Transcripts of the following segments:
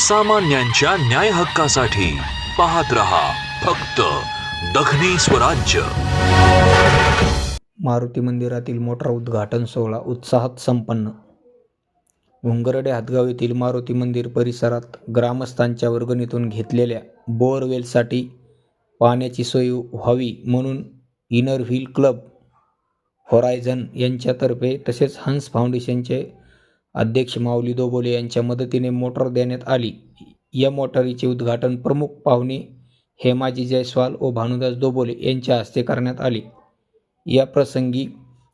सामान्यांच्या न्याय हक्कासाठी पाहत रहा फक्त दखनी स्वराज्य। मारुती मंदिरातील मोटार उद्घाटन सोहळा उत्साहात संपन्न। घुंगरडे हातगाव येथील मारुती मंदिर परिसरात ग्रामस्थांच्या वर्गणीतून घेतलेल्या बोअरवेलसाठी पाण्याची सोय व्हावी म्हणून इनर व्हील क्लब होरायझन यांच्यातर्फे तसेच हंस फाउंडेशनचे अध्यक्ष माऊली दोबोले यांच्या मदतीने मोटार देण्यात आली। या मोटारीचे उद्घाटन प्रमुख पाहुणे हेमाजी जयस्वाल व भानुदास दोबोले यांच्या हस्ते करण्यात आले। या प्रसंगी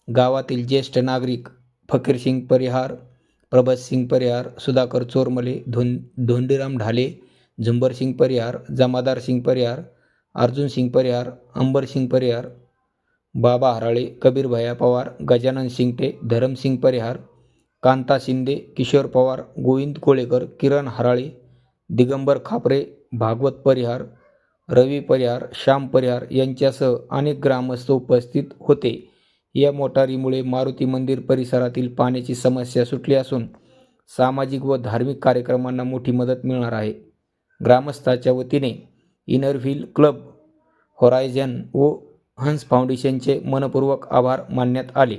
गावातील ज्येष्ठ नागरिक फकीरसिंग परिहार, प्रभातसिंग परिहार, सुधाकर चोरमले, धोंडीराम ढाले, झुंबरसिंग परिहार, जमादार सिंग परिहार, अर्जुन सिंग परिहार, अंबर सिंग परिहार, बाबा हराळे, कबीर भैया पवार, गजानन सिंगटे, धरमसिंग परिहार, कांता शिंदे, किशोर पवार, गोविंद कोळेकर, किरण हराळे, दिगंबर खापरे, भागवत परिहार, रवी परिहार, श्याम परिहार यांच्यासह अनेक ग्रामस्थ उपस्थित होते। या मोटारीमुळे मारुती मंदिर परिसरातील पाण्याची समस्या सुटली असून सामाजिक व धार्मिक कार्यक्रमांना मोठी मदत मिळणार आहे। ग्रामस्थांच्या वतीने इनर व्हील क्लब होरायझन व हंस फाउंडेशनचे मनपूर्वक आभार मानण्यात आले।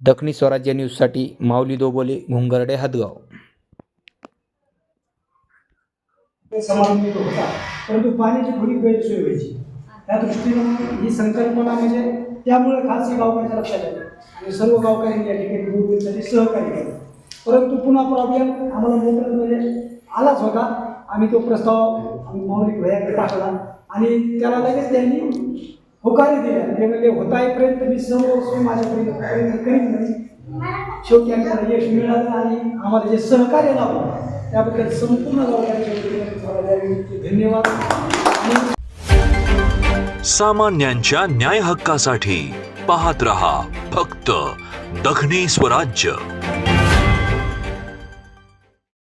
दखनी स्वराज्य न्यूजसाठी माऊली दोबोले, घुंगरडे हातगाव। समारंभ होता, परंतु पाण्याची थोडी गैरसोय व्हायची। त्या दृष्टीने ही संकल्पना म्हणजे त्यामुळे खास गावकऱ्यांच्या लक्षात आली आणि सर्व गावकऱ्यांनी या ठिकाणी बोरवेलसाठी सहकार्य केलं। परंतु पुन्हा प्रॉब्लेम आम्हाला मोटरमध्ये आलाच होता। आम्ही तो प्रस्ताव माऊली भैयाकडे टाकला आणि त्याला लगेच त्यांनी होकार दिला। ते म्हणजे होता येईपर्यंत मी सर्व माझ्यापर्यंत करीन नाही। शेवटी आम्ही त्याला यश मिळालं आणि आम्हाला जे सहकार्य लाभलं त्याबद्दल संपूर्ण गावकऱ्यांचे धन्यवाद। सामान्यांच्या न्याय हक्कासाठी पाहत रहा फक्त दखनी स्वराज्य।